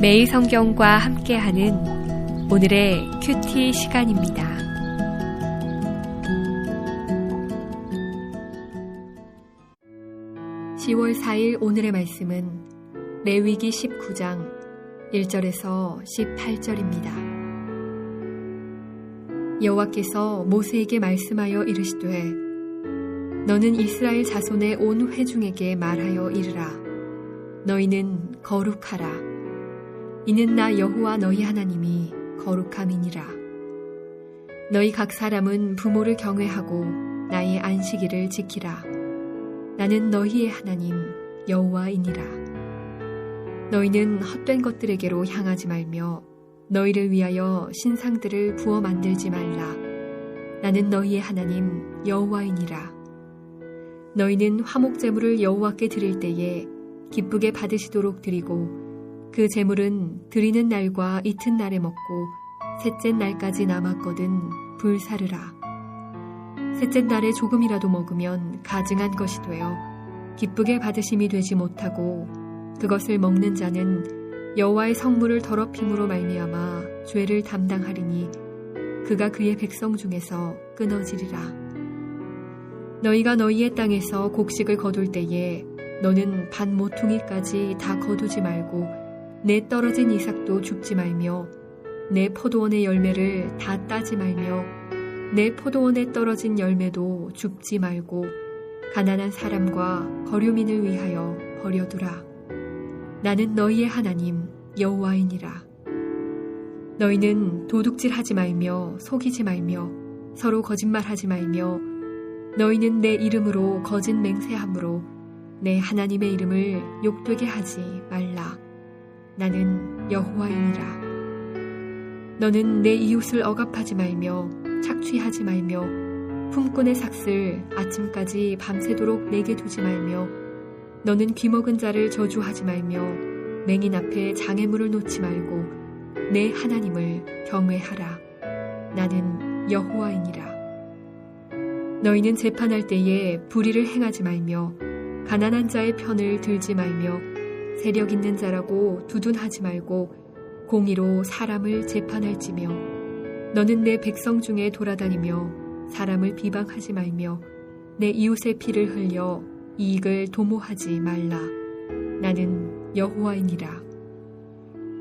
매일 성경과 함께하는 오늘의 큐티 시간입니다. (10월 4일) 오늘의 말씀은 레위기 19장 1절에서 18절입니다. 여호와께서 모세에게 말씀하여 이르시되 너는 이스라엘 자손의 온 회중에게 말하여 이르라. 너희는 거룩하라. 이는 나 여호와 너희 하나님이 거룩함이니라. 너희 각 사람은 부모를 경외하고 나의 안식일을 지키라. 나는 너희의 하나님 여호와이니라. 너희는 헛된 것들에게로 향하지 말며 너희를 위하여 신상들을 부어 만들지 말라. 나는 너희의 하나님 여호와이니라. 너희는 화목제물을 여호와께 드릴 때에 기쁘게 받으시도록 드리고 그 제물은 드리는 날과 이튿날에 먹고 셋째 날까지 남았거든 불사르라. 셋째 날에 조금이라도 먹으면 가증한 것이 되어 기쁘게 받으심이 되지 못하고 그것을 먹는 자는 여호와의 성물을 더럽힘으로 말미암아 죄를 담당하리니 그가 그의 백성 중에서 끊어지리라. 너희가 너희의 땅에서 곡식을 거둘 때에 너는 반 모퉁이까지 다 거두지 말고 내 떨어진 이삭도 줍지 말며 내 포도원의 열매를 다 따지 말며 내 포도원에 떨어진 열매도 줍지 말고 가난한 사람과 거류민을 위하여 버려두라. 나는 너희의 하나님 여호와이니라. 너희는 도둑질하지 말며 속이지 말며 서로 거짓말하지 말며 너희는 내 이름으로 거짓 맹세함으로 내 하나님의 이름을 욕되게 하지 말라. 나는 여호와이니라. 너는 내 이웃을 억압하지 말며 착취하지 말며 품꾼의 삭슬 아침까지 밤새도록 내게 두지 말며 너는 귀먹은 자를 저주하지 말며 맹인 앞에 장애물을 놓지 말고 내 하나님을 경외하라. 나는 여호와이니라. 너희는 재판할 때에 불의를 행하지 말며 가난한 자의 편을 들지 말며 세력 있는 자라고 두둔하지 말고 공의로 사람을 재판할지며 너는 내 백성 중에 돌아다니며 사람을 비방하지 말며 내 이웃의 피를 흘려 이익을 도모하지 말라. 나는 여호와이니라.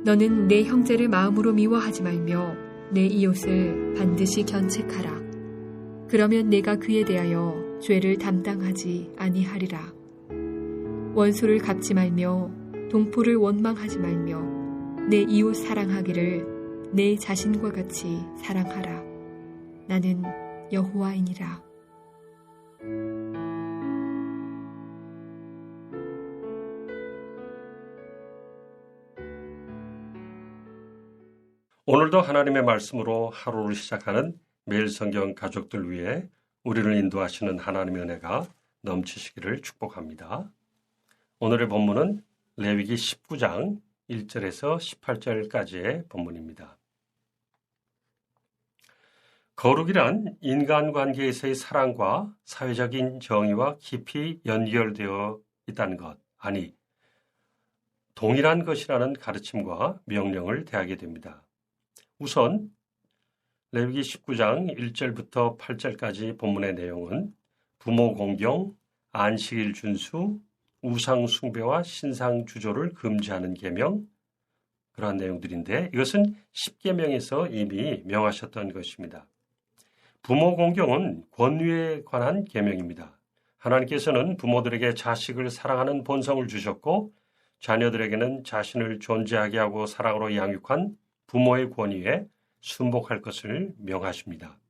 너는 내 형제를 마음으로 미워하지 말며 내 이웃을 반드시 견책하라. 그러면 내가 그에 대하여 죄를 담당하지 아니하리라. 원수를 갚지 말며 동포를 원망하지 말며 내 이웃 사랑하기를 내 자신과 같이 사랑하라. 나는 여호와이니라. 오늘도 하나님의 말씀으로 하루를 시작하는 매일 성경 가족들 위해 우리를 인도하시는 하나님의 은혜가 넘치시기를 축복합니다. 오늘의 본문은 레위기 19장 1절에서 18절까지의 본문입니다. 거룩이란 인간관계에서의 사랑과 사회적인 정의와 깊이 연결되어 있다는 것, 아니 동일한 것이라는 가르침과 명령을 대하게 됩니다. 우선 레위기 19장 1절부터 8절까지 본문의 내용은 부모 공경, 안식일 준수, 우상 숭배와 신상 주조를 금지하는 계명, 그러한 내용들인데 이것은 10계명에서 이미 명하셨던 것입니다. 부모 공경은 권위에 관한 계명입니다. 하나님께서는 부모들에게 자식을 사랑하는 본성을 주셨고 자녀들에게는 자신을 존재하게 하고 사랑으로 양육한 부모의 권위에 순복할 것을 명하십니다.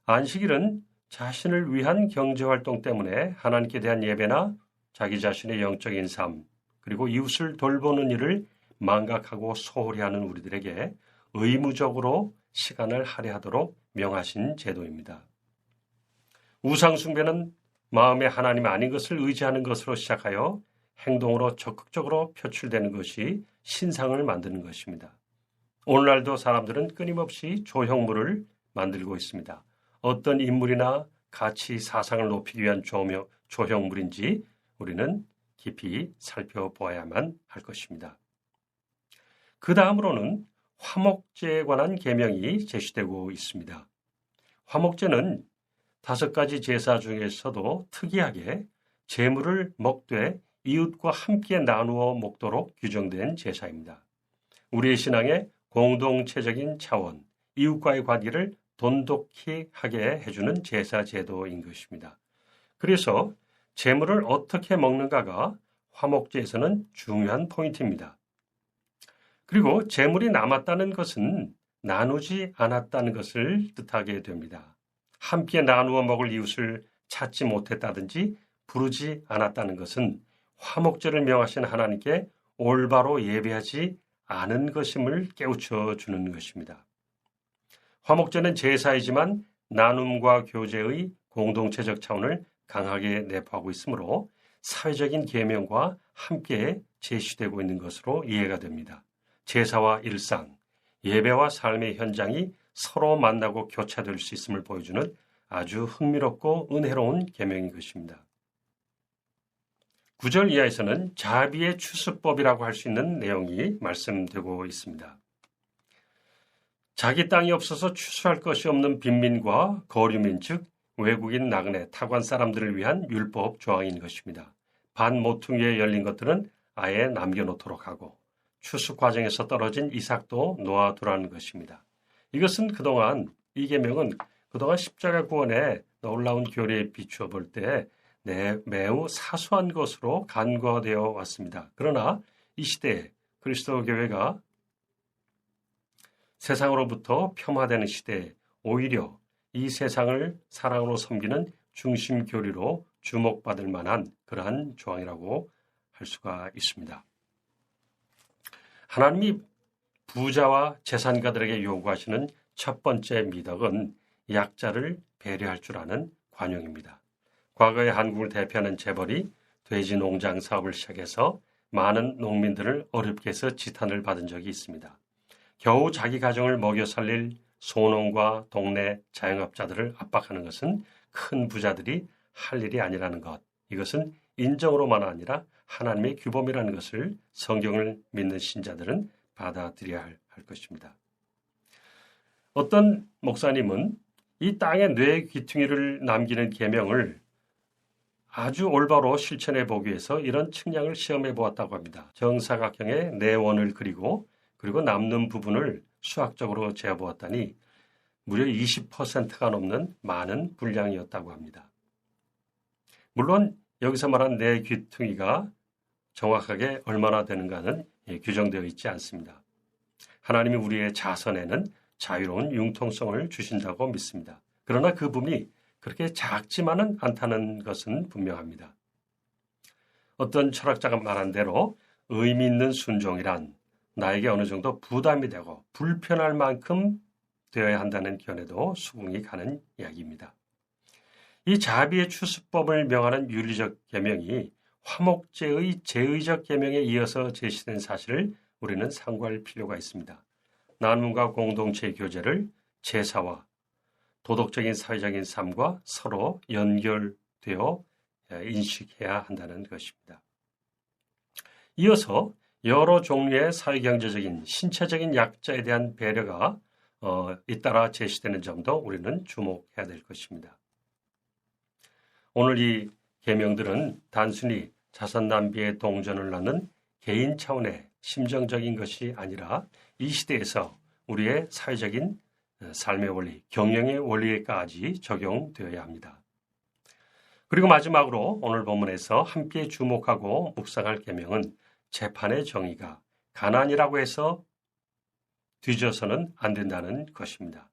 안식일은 자신을 위한 경제활동 때문에 하나님께 대한 예배나 자기 자신의 영적인 삶, 그리고 이웃을 돌보는 일을 망각하고 소홀히 하는 우리들에게 의무적으로 시간을 할애하도록 명하신 제도입니다. 우상숭배는 마음에 하나님 아닌 것을 의지하는 것으로 시작하여 행동으로 적극적으로 표출되는 것이 신상을 만드는 것입니다. 오늘날도 사람들은 끊임없이 조형물을 만들고 있습니다. 어떤 인물이나 가치, 사상을 높이기 위한 조형물인지 우리는 깊이 살펴보아야만 할 것입니다. 그 다음으로는 화목제에 관한 계명이 제시되고 있습니다. 화목제는 5가지 제사 중에서도 특이하게 제물을 먹되 이웃과 함께 나누어 먹도록 규정된 제사입니다. 우리의 신앙의 공동체적인 차원, 이웃과의 관계를 돈독히 하게 해주는 제사 제도인 것입니다. 그래서 제물을 어떻게 먹는가가 화목제에서는 중요한 포인트입니다. 그리고 제물이 남았다는 것은 나누지 않았다는 것을 뜻하게 됩니다. 함께 나누어 먹을 이웃을 찾지 못했다든지 부르지 않았다는 것은 화목제를 명하신 하나님께 올바로 예배하지 않은 것임을 깨우쳐 주는 것입니다. 화목제는 제사이지만 나눔과 교제의 공동체적 차원을 강하게 내포하고 있으므로 사회적인 계명과 함께 제시되고 있는 것으로 이해가 됩니다. 제사와 일상, 예배와 삶의 현장이 서로 만나고 교차될 수 있음을 보여주는 아주 흥미롭고 은혜로운 계명인 것입니다. 9절 이하에서는 자비의 추수법이라고 할 수 있는 내용이 말씀되고 있습니다. 자기 땅이 없어서 추수할 것이 없는 빈민과 거류민, 즉 외국인 나그네 타관 사람들을 위한 율법 조항인 것입니다. 반 모퉁이에 열린 것들은 아예 남겨놓도록 하고 추수 과정에서 떨어진 이삭도 놓아두라는 것입니다. 이것은 이 계명은 그동안 십자가 구원에 놀라운 교리에 비추어 볼 때 매우 사소한 것으로 간과되어 왔습니다. 그러나 이 시대에 그리스도 교회가 세상으로부터 폄하되는 시대에 오히려 이 세상을 사랑으로 섬기는 중심 교리로 주목받을 만한 그러한 조항이라고 할 수가 있습니다. 하나님이 부자와 재산가들에게 요구하시는 첫 번째 미덕은 약자를 배려할 줄 아는 관용입니다. 과거에 한국을 대표하는 재벌이 돼지 농장 사업을 시작해서 많은 농민들을 어렵게 해서 지탄을 받은 적이 있습니다. 겨우 자기 가정을 먹여 살릴 소농과 동네 자영업자들을 압박하는 것은 큰 부자들이 할 일이 아니라는 것. 이것은 인정으로만 아니라 하나님의 규범이라는 것을 성경을 믿는 신자들은 받아들여야 할 것입니다. 어떤 목사님은 이 땅에 뇌 귀퉁이를 남기는 계명을 아주 올바로 실천해 보기 위해서 이런 측량을 시험해 보았다고 합니다. 정사각형의 내원을 그리고 남는 부분을 수학적으로 재보았더니 무려 20%가 넘는 많은 분량이었다고 합니다. 물론 여기서 말한 내 귀퉁이가 정확하게 얼마나 되는가는 규정되어 있지 않습니다. 하나님이 우리의 자선에는 자유로운 융통성을 주신다고 믿습니다. 그러나 그 부분이 그렇게 작지만은 않다는 것은 분명합니다. 어떤 철학자가 말한 대로 의미 있는 순종이란 나에게 어느 정도 부담이 되고 불편할 만큼 되어야 한다는 견해도 수긍이 가는 이야기입니다. 이 자비의 추수법을 명하는 윤리적 계명이 화목제의 제의적 계명에 이어서 제시된 사실을 우리는 상고할 필요가 있습니다. 나눔과 공동체의 교제를 제사와 도덕적인 사회적인 삶과 서로 연결되어 인식해야 한다는 것입니다. 이어서 여러 종류의 사회경제적인 신체적인 약자에 대한 배려가 잇따라 제시되는 점도 우리는 주목해야 될 것입니다. 오늘 이 계명들은 단순히 자선 낭비에 동전을 넣는 개인 차원의 심정적인 것이 아니라 이 시대에서 우리의 사회적인 삶의 원리, 경영의 원리에까지 적용되어야 합니다. 그리고 마지막으로 오늘 본문에서 함께 주목하고 묵상할 계명은 재판의 정의가 가난이라고 해서 뒤져서는 안 된다는 것입니다.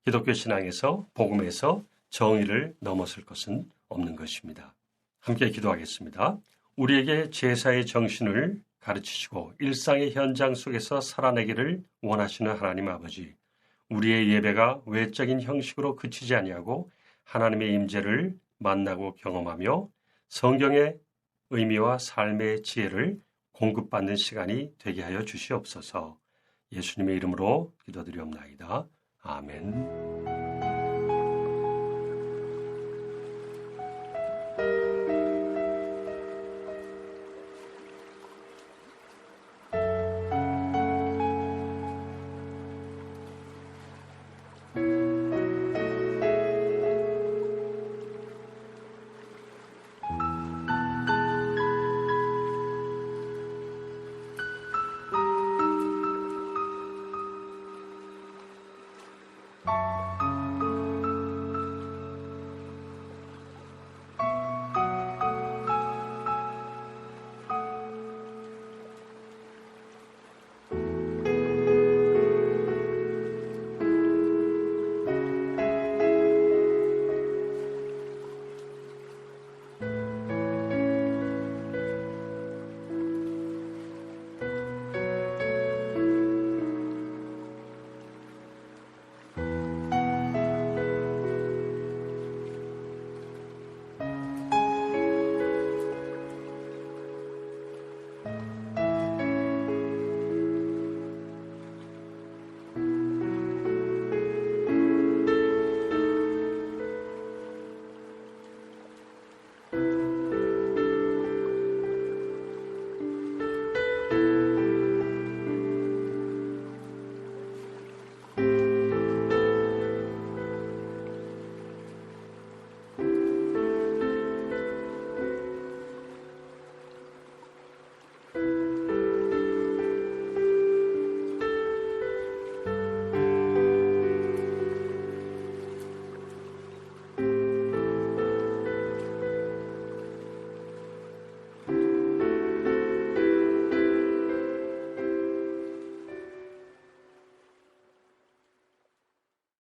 기독교 신앙에서 복음에서 정의를 넘어설 것은 없는 것입니다. 함께 기도하겠습니다. 우리에게 제사의 정신을 가르치시고 일상의 현장 속에서 살아내기를 원하시는 하나님 아버지, 우리의 예배가 외적인 형식으로 그치지 아니하고 하나님의 임재를 만나고 경험하며 성경의 의미와 삶의 지혜를 공급받는 시간이 되게 하여 주시옵소서. 예수님의 이름으로 기도드리옵나이다. 아멘.